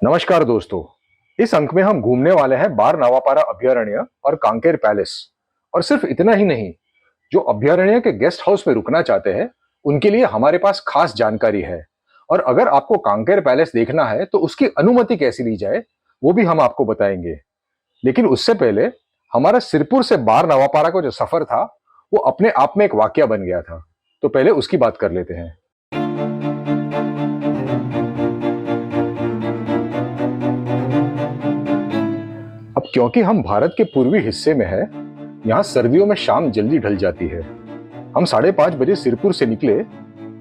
नमस्कार दोस्तों। इस अंक में हम घूमने वाले हैं बार नवापारा अभयारण्य और कांकेर पैलेस। और सिर्फ इतना ही नहीं, जो अभयारण्य के गेस्ट हाउस में रुकना चाहते हैं उनके लिए हमारे पास खास जानकारी है। और अगर आपको कांकेर पैलेस देखना है तो उसकी अनुमति कैसे ली जाए वो भी हम आपको बताएंगे। लेकिन उससे पहले हमारा सिरपुर से बार नवापारा का जो सफर था वो अपने आप में एक वाकया बन गया था, तो पहले उसकी बात कर लेते हैं। अब क्योंकि हम भारत के पूर्वी हिस्से में है, यहाँ सर्दियों में शाम जल्दी ढल जाती है। हम 5:30 बजे सिरपुर से निकले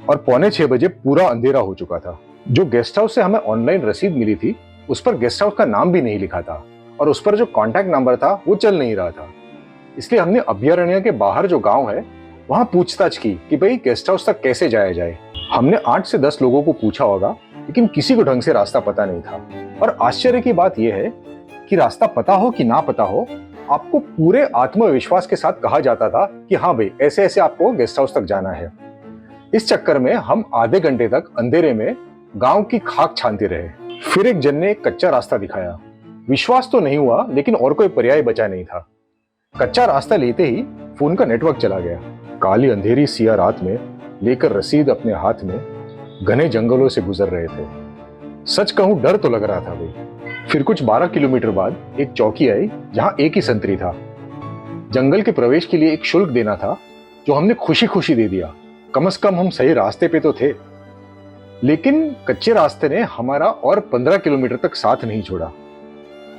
और 5:45 बजे पूरा अंधेरा हो चुका था। जो गेस्ट हाउस से हमें ऑनलाइन रसीद मिली थी उस पर गेस्ट हाउस का नाम भी नहीं लिखा था और उस पर जो कॉन्टैक्ट नंबर था वो चल नहीं रहा था। इसलिए हमने अभयारण्य के बाहर जो गांव है वहां पूछताछ की कि भाई गेस्ट हाउस तक कैसे जाया जाए। हमने 8 से 10 लोगों को पूछा होगा, लेकिन किसी को ढंग से रास्ता पता नहीं था। और आश्चर्य की बात यह है कि रास्ता पता हो कि ना पता हो, आपको पूरे आत्मविश्वास के साथ कहा जाता था कि हाँ भाई ऐसे ऐसे आपको गेस्ट हाउस तक जाना है। इस चक्कर में हम आधे घंटे तक अंधेरे में गांव की खाक छानते रहे। फिर एक जन ने एक कच्चा रास्ता दिखाया। विश्वास तो नहीं हुआ, लेकिन और कोई पर्याय बचा नहीं था। कच्चा रास्ता लेते ही फोन का नेटवर्क चला गया। काली अंधेरी सिया रात में लेकर रसीद अपने हाथ में घने जंगलों से गुजर रहे थे। सच कहूं डर तो लग रहा था भाई। फिर कुछ 12 किलोमीटर बाद एक चौकी आई जहां एक ही संतरी था। जंगल के प्रवेश के लिए एक शुल्क देना था, जो हमने खुशी खुशी दे दिया। कम से कम हम सही रास्ते पे तो थे। लेकिन कच्चे रास्ते ने हमारा और 15 किलोमीटर तक साथ नहीं छोड़ा।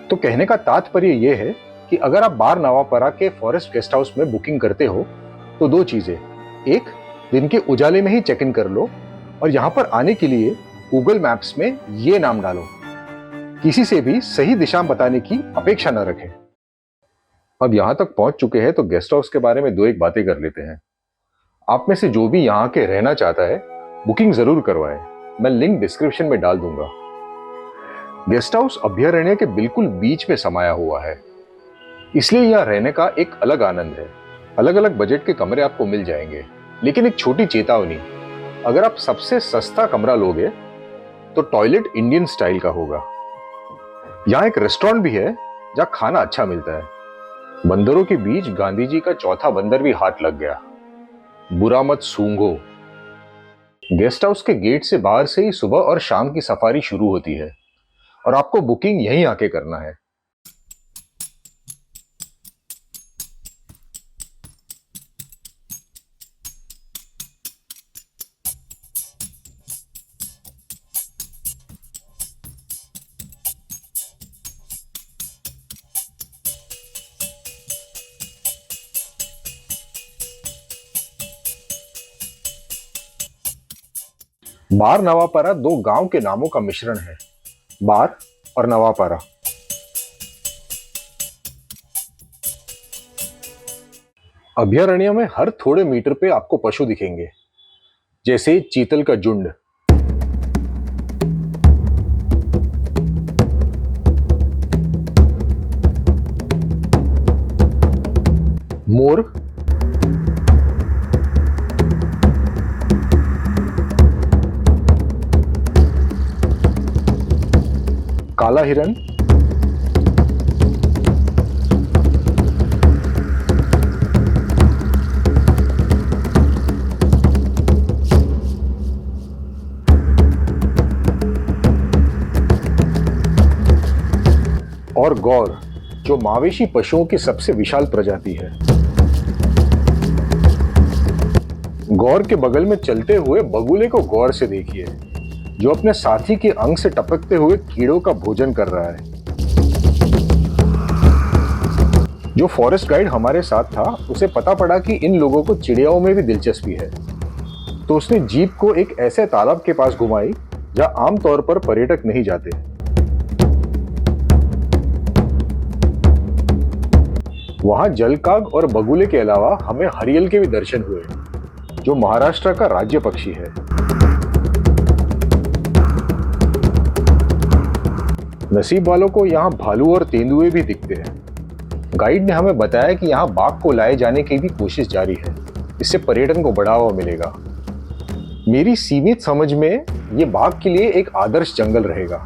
तो कहने का तात्पर्य यह है कि अगर आप बार नवापारा के फॉरेस्ट गेस्ट हाउस में बुकिंग करते हो तो दो चीजें। एक, दिन के उजाले में ही चेक इन कर लो और यहां पर आने के लिए गूगल मैप्स में ये नाम डालो। किसी से भी सही दिशा बताने की अपेक्षा न रखें। अब यहां तक पहुंच चुके हैं तो गेस्ट हाउस के बारे में दो एक बातें कर लेते हैं। आप में से जो भी यहां के रहना चाहता है बुकिंग जरूर करवाए। मैं लिंक डिस्क्रिप्शन में डाल दूंगा। गेस्ट हाउस अभयारण्य के बिल्कुल बीच में समाया हुआ है, इसलिए यहां रहने का एक अलग आनंद है। अलग अलग बजट के कमरे आपको मिल जाएंगे, लेकिन एक छोटी चेतावनी, अगर आप सबसे सस्ता कमरा लोगे तो टॉयलेट इंडियन स्टाइल का होगा। यहाँ एक रेस्टोरेंट भी है जहाँ खाना अच्छा मिलता है। बंदरों के बीच गांधी जी का चौथा बंदर भी हाथ लग गया। बुरा मत सूंघो। गेस्ट हाउस के गेट से बाहर से ही सुबह और शाम की सफारी शुरू होती है और आपको बुकिंग यहीं आके करना है। बार नवापारा दो गांव के नामों का मिश्रण है, बार और नवापारा। अभयारण्य में हर थोड़े मीटर पे आपको पशु दिखेंगे, जैसे चीतल का झुंड, मोर, काला हिरन, और गौर, जो मवेशी पशुओं की सबसे विशाल प्रजाति है। गौर के बगल में चलते हुए बगुले को गौर से देखिए, जो अपने साथी के अंग से टपकते हुए कीड़ों का भोजन कर रहा है। जो फॉरेस्ट गाइड हमारे साथ था उसे पता पड़ा कि इन लोगों को चिड़ियाओं में भी दिलचस्पी है, तो उसने जीप को एक ऐसे तालाब के पास घुमाई जहां आमतौर पर पर्यटक नहीं जाते। वहां जलकाग और बगुले के अलावा हमें हरियल के भी दर्शन हुए, जो महाराष्ट्र का राज्य पक्षी है। नसीब वालों को यहाँ भालू और तेंदुए भी दिखते हैं। गाइड ने हमें बताया कि यहाँ बाघ को लाए जाने की भी कोशिश जारी है, इससे पर्यटन को बढ़ावा मिलेगा। मेरी सीमित समझ में ये बाघ के लिए एक आदर्श जंगल रहेगा।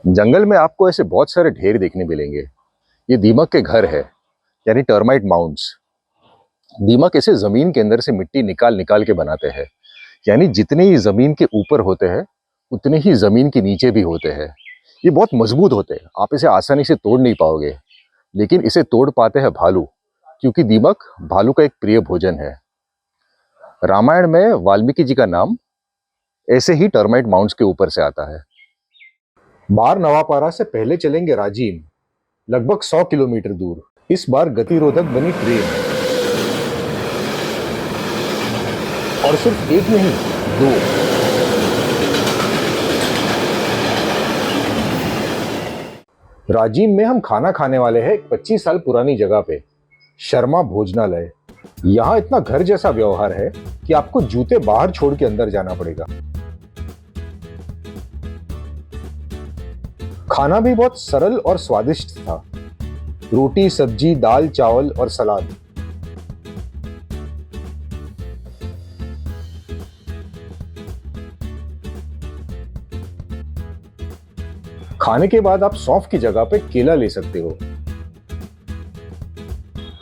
जंगल में आपको ऐसे बहुत सारे ढेर देखने मिलेंगे। ये दीमक के घर है, यानी टर्माइट माउंट्स। दीमक इसे जमीन के अंदर से मिट्टी निकाल निकाल के बनाते हैं, यानी जितने ही जमीन के ऊपर होते हैं उतने ही जमीन के नीचे भी होते हैं। ये बहुत मजबूत होते हैं, आप इसे आसानी से तोड़ नहीं पाओगे। लेकिन इसे तोड़ पाते हैं भालू, क्योंकि दीमक भालू का एक प्रिय भोजन है। रामायण में वाल्मीकि जी का नाम ऐसे ही टर्माइट माउंट्स के ऊपर से आता है। बार नवापारा से पहले चलेंगे राजीम, लगभग 100 किलोमीटर दूर। इस बार गतिरोधक बनी ट्रेन, और सिर्फ एक नहीं, 2। राजीम में हम खाना खाने वाले हैं एक 25 साल पुरानी जगह पे, शर्मा भोजनालय। यहाँ इतना घर जैसा व्यवहार है कि आपको जूते बाहर छोड़ के अंदर जाना पड़ेगा। खाना भी बहुत सरल और स्वादिष्ट था, रोटी, सब्जी, दाल, चावल और सलाद। खाने के बाद आप सौंफ की जगह पे केला ले सकते हो।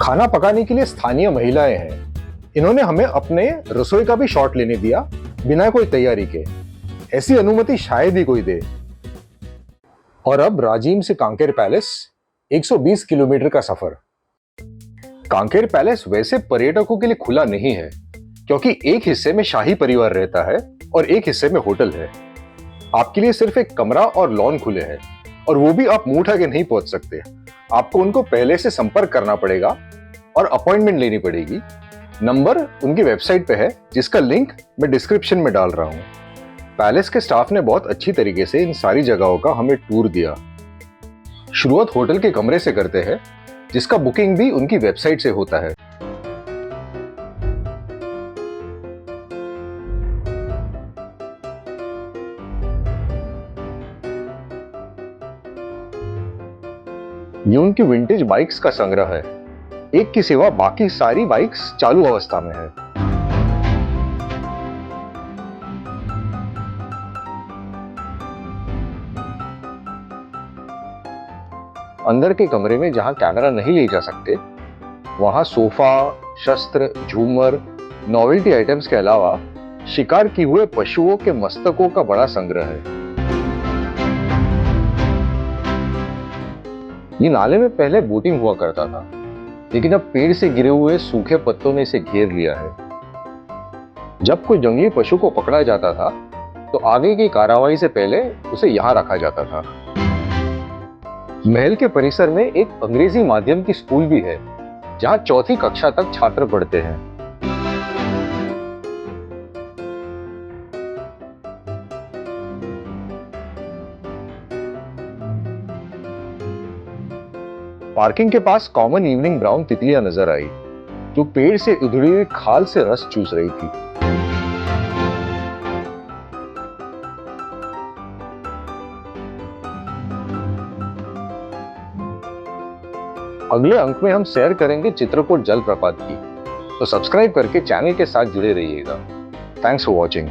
खाना पकाने के लिए स्थानीय महिलाएं हैं। इन्होंने हमें अपने रसोई का भी शॉट लेने दिया, बिना कोई तैयारी के। ऐसी अनुमति शायद ही कोई दे। और अब राजीम से कांकेर पैलेस, 120 किलोमीटर का सफर। कांकेर पैलेस वैसे पर्यटकों के लिए खुला नहीं है, क्योंकि एक हिस्से में शाही परिवार रहता है और एक हिस्से में होटल है। आपके लिए सिर्फ एक कमरा और लॉन खुले हैं, और वो भी आप मुंह उठा के नहीं पहुंच सकते। आपको उनको पहले से संपर्क करना पड़ेगा और अपॉइंटमेंट लेनी पड़ेगी। नंबर उनकी वेबसाइट पे है, जिसका लिंक मैं डिस्क्रिप्शन में डाल रहा हूं। पैलेस के स्टाफ ने बहुत अच्छी तरीके से इन सारी जगहों का हमें टूर दिया। शुरुआत होटल के कमरे से करते हैं, जिसका बुकिंग भी उनकी वेबसाइट से होता है। ये उनकी विंटेज बाइक्स का संग्रह है। एक की सिवा बाकी सारी बाइक्स चालू अवस्था में है। अंदर के कमरे में जहां कैमरा नहीं ले जा सकते, वहां सोफा, शस्त्र, झूमर, नॉवेल्टी आइटम्स के अलावा शिकार किए हुए पशुओं के मस्तकों का बड़ा संग्रह है। ये नाले में पहले बोटिंग हुआ करता था, लेकिन अब पेड़ से गिरे हुए सूखे पत्तों ने इसे घेर लिया है। जब कोई जंगली पशु को पकड़ा जाता था, तो आगे की कार्रवाई से पहले उसे यहां रखा जाता था। महल के परिसर में एक अंग्रेजी माध्यम की स्कूल भी है, जहां 4वीं कक्षा तक छात्र पढ़ते हैं। पार्किंग के पास कॉमन इवनिंग ब्राउन तितलियां नजर आई, जो पेड़ से उधड़ी हुई खाल से रस चूस रही थी। अगले अंक में हम शेयर करेंगे चित्रकूट जलप्रपात की, तो सब्सक्राइब करके चैनल के साथ जुड़े रहिएगा। Thanks for watching.